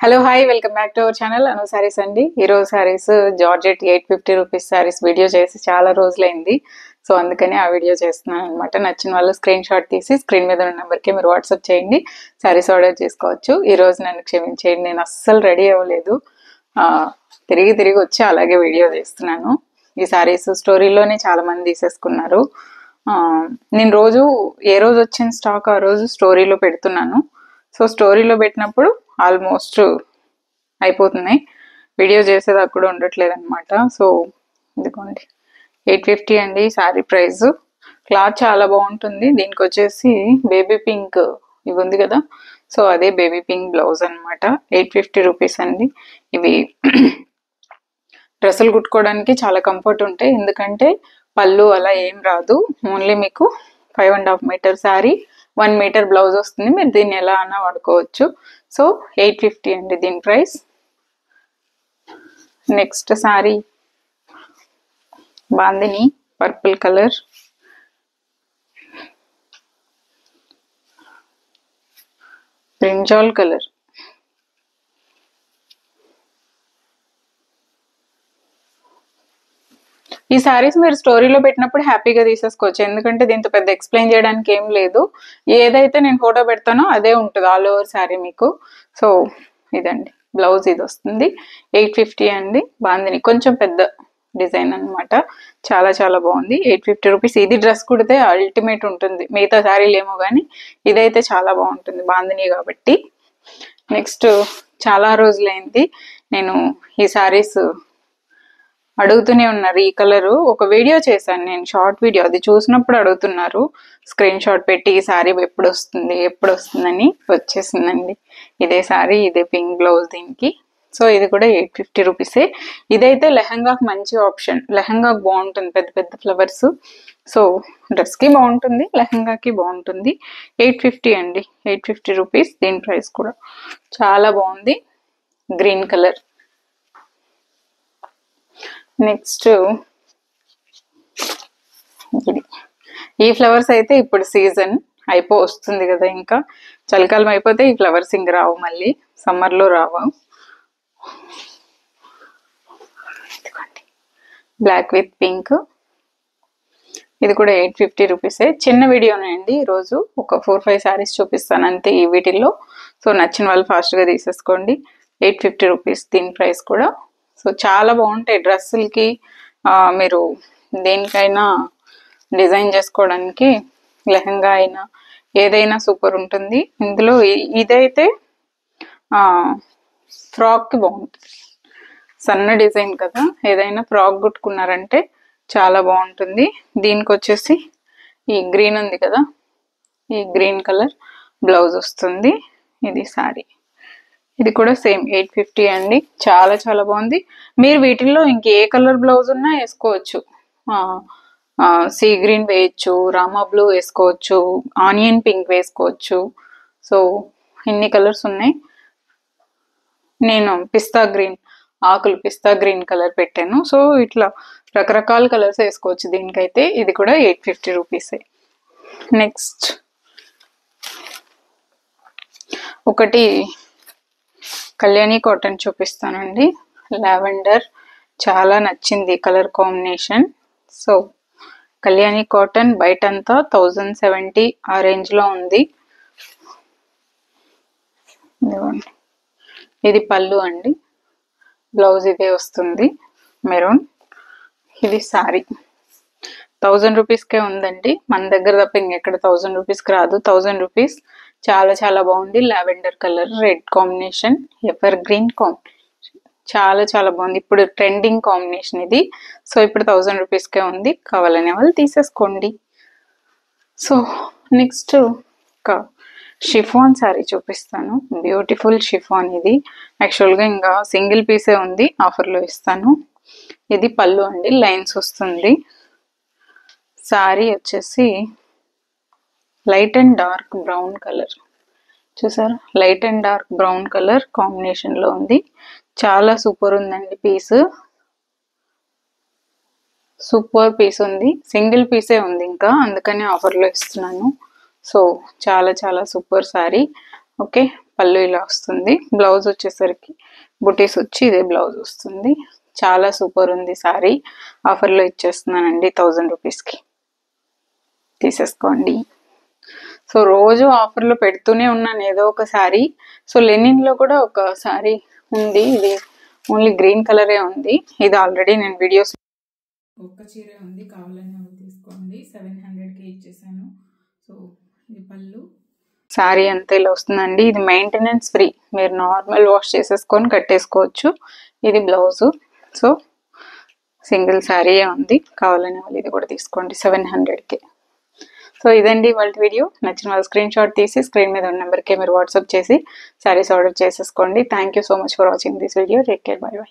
Hello hi welcome back to our channel Anu saris అండి. ఈరోజు saris georgette 850 rupees saris video చేసి చాలా రోజులైంది. సో అందుకని ఆ వీడియో చేస్తున్నాను అనమాట. నచ్చిన వాళ్ళు స్క్రీన్ షాట్ తీసి స్క్రీన్ మీద ఉన్న నెంబర్కి మీరు వాట్సాప్ చేయండి, సారీస్ ఆర్డర్ చేసుకోవచ్చు. ఈ రోజు నన్ను క్షమించేయండి, నేను అస్సలు రెడీ అవ్వలేదు. తిరిగి తిరిగి వచ్చి అలాగే వీడియో చేస్తున్నాను. ఈ సారీస్ స్టోరీలోనే చాలా మంది తీసేసుకున్నారు. నేను రోజు ఏ రోజు వచ్చిన స్టాక్ ఆ రోజు స్టోరీలో పెడుతున్నాను. సో స్టోరీలో పెట్టినప్పుడు ఆల్మోస్ట్ అయిపోతున్నాయి, వీడియో చేసేదాకా కూడా ఉండట్లేదు అనమాట. సో ఇదిగోండి 850 అండి శారీ ప్రైస్. క్లాత్ చాలా బాగుంటుంది. దీనికి వచ్చేసి బేబీ పింక్ ఇవి ఉంది కదా, సో అదే బేబీ పింక్ బ్లౌజ్ అనమాట. 850 రూపీస్ అండి. ఇవి డ్రెస్సులు కుట్టుకోవడానికి చాలా కంఫర్ట్ ఉంటాయి, ఎందుకంటే పళ్ళు అలా ఏం రాదు. ఓన్లీ మీకు 5.5 మీటర్ శారీ, 1 మీటర్ బ్లౌజ్ వస్తుంది. మీరు దీన్ని ఎలా అన్నా వాడుకోవచ్చు. సో 850 అండి దీని price. Next sari bandhani purple colour, brinjal colour. ఈ సారీస్ మీరు స్టోరీలో పెట్టినప్పుడు హ్యాపీగా తీసేసుకోవచ్చు, ఎందుకంటే దీంతో పెద్ద ఎక్స్ప్లెయిన్ చేయడానికి ఏం లేదు. ఏదైతే నేను ఫోటో పెడతానో అదే ఉంటుంది ఆల్ ఓవర్ శారీ మీకు. సో ఇదండి బ్లౌజ్, ఇది వస్తుంది. 850 అండి. బాందిని కొంచెం పెద్ద డిజైన్ అనమాట, చాలా చాలా బాగుంది. 850 రూపీస్. ఇది డ్రెస్ కుడితే అల్టిమేట్ ఉంటుంది, మిగతా శారీలు ఏమో కానీ ఇదైతే చాలా బాగుంటుంది బాందిని కాబట్టి. నెక్స్ట్ చాలా రోజులైంది నేను ఈ శారీస్ అడుగుతూనే ఉన్నారు. ఈ కలరు ఒక వీడియో చేశాను నేను, షార్ట్ వీడియో, అది చూసినప్పుడు అడుగుతున్నారు స్క్రీన్ షాట్ పెట్టి ఈ శారీ ఎప్పుడు వస్తుందని. వచ్చేసిందండి ఇదే శారీ, ఇదే పింక్ బ్లౌజ్ దీనికి. సో ఇది కూడా 850 రూపీసే. ఇదైతే లెహంగాకి మంచి ఆప్షన్, లెహంగాకి బాగుంటుంది, పెద్ద పెద్ద ఫ్లవర్స్. సో డ్రెస్కి బాగుంటుంది, లెహంగాకి బాగుంటుంది. 850 అండి, 850 రూపీస్. దీని ప్రైస్ కూడా చాలా బాగుంది, గ్రీన్ కలర్. నెక్స్ట్ ఈ ఫ్లవర్స్ అయితే ఇప్పుడు సీజన్ వస్తుంది కదా, ఇంకా చలికాలం అయిపోతే ఈ ఫ్లవర్స్ ఇంక రావు, మళ్ళీ సమ్మర్లో రావు. Black with pink. ఇది కూడా 850 రూపీసే. చిన్న వీడియోనే అండి, ఈరోజు ఒక 4-5 శారీస్ చూపిస్తాను అంతే ఈ వీటిల్లో. సో నచ్చిన వాళ్ళు ఫాస్ట్గా తీసేసుకోండి. 850 రూపీస్ దీని ప్రైస్ కూడా. సో చాలా బాగుంటాయి డ్రెస్సులకి, మీరు దేనికైనా డిజైన్ చేసుకోవడానికి, లెహంగా అయినా ఏదైనా సూపర్ ఉంటుంది. ఇందులో ఇదైతే ఫ్రాక్కి బాగుంటుంది, సన్న డిజైన్ కదా, ఏదైనా ఫ్రాక్ కుట్టుకున్నారంటే చాలా బాగుంటుంది. దీనికి వచ్చేసి ఈ గ్రీన్ ఉంది కదా, ఈ గ్రీన్ కలర్ బ్లౌజ్ వస్తుంది. ఇది శారీ, ఇది కూడా సేమ్ 850 అండి. చాలా చాలా బాగుంది. మీరు వీటిల్లో ఇంకే కలర్ బ్లౌజ్ ఉన్నా వేసుకోవచ్చు. సీ గ్రీన్ వేయచ్చు, రామా బ్లూ వేసుకోవచ్చు, ఆనియన్ పింక్ వేసుకోవచ్చు. సో ఇన్ని కలర్స్ ఉన్నాయి. నేను పిస్తా గ్రీన్, ఆకులు పిస్తా గ్రీన్ కలర్ పెట్టాను. సో ఇట్లా రకరకాల కలర్స్ వేసుకోవచ్చు దీనికైతే. ఇది కూడా 850 రూపీసే. నెక్స్ట్ ఒకటి కళ్యాణి కాటన్ చూపిస్తానండి. లావెండర్, చాలా నచ్చింది colour combination. So Kalyani cotton బయటంతా 1070 ఆ రేంజ్లో ఉంది. ఇది పళ్ళు అండి, బ్లౌజ్ ఇదే వస్తుంది మెరూన్. ఇది శారీ 1000 రూపీస్కే ఉందండి, మన దగ్గర తప్ప ఇంకెక్కడ 1000 రూపీస్కి రాదు. 1000 రూపీస్. చాలా చాలా బాగుంది. Lavender colour red combination, ever green combination, చాలా చాలా బాగుంది. ఇప్పుడు ట్రెండింగ్ కాంబినేషన్ ఇది. సో ఇప్పుడు 1000 రూపీస్కే ఉంది, కావాలనే వాళ్ళు తీసేసుకోండి. సో నెక్స్ట్ ఒక షిఫాన్ శారీ చూపిస్తాను. Beautiful chiffon. ఇది యాక్చువల్గా ఇంకా సింగిల్ పీసే ఉంది, ఆఫర్లో ఇస్తాను. ఇది పళ్ళు అండి, లైన్స్ వస్తుంది. శారీ వచ్చేసి light and dark brown colour, చూసారా, light and dark brown colour కాంబినేషన్లో ఉంది. చాలా సూపర్ ఉందండి పీస్, సూపర్ పీస్ ఉంది. సింగిల్ పీసే ఉంది ఇంకా, అందుకని ఆఫర్లో ఇస్తున్నాను. సో చాలా చాలా సూపర్ శారీ. ఓకే, పళ్ళు ఇలా వస్తుంది. బ్లౌజ్ వచ్చేసరికి బుటీస్ వచ్చి ఇదే బ్లౌజ్ వస్తుంది. చాలా సూపర్ ఉంది సారీ. ఆఫర్లో ఇచ్చేస్తున్నానండి 1000 రూపీస్కి, తీసేసుకోండి. సో రోజు ఆఫర్లో పెడుతూనే ఉన్నాను ఏదో ఒక సారీ. సో లెనిన్లో కూడా ఒక సారీ ఉంది, ఇది ఓన్లీ గ్రీన్ కలరే ఉంది. ఇది ఆల్రెడీ నేను వీడియోస్ ఒక్క చీరే ఉంది, కావాలని తీసుకోండి. 700కి ఇచ్చేసాను. సో ఇది పళ్ళు, సారీ అంతా ఇలా వస్తుందండి. ఇది మెయింటెనెన్స్ ఫ్రీ, మీరు నార్మల్ వాష్ చేసేసుకొని కట్టేసుకోవచ్చు. ఇది బ్లౌజు. సో సింగిల్ శారీయే ఉంది, కావాలని వాళ్ళు ఇది కూడా తీసుకోండి 700కి. సో ఇదండి వాళ్ళ వీడియో. నచ్చిన వాళ్ళు స్క్రీన్ షాట్ తీసి స్క్రీన్ మీద ఉన్న నెంబర్కి మీరు వాట్సాప్ చేసి శారీస్ ఆర్డర్ చేసేసుకోండి. Thank you so much for watching this video. Take care, by by.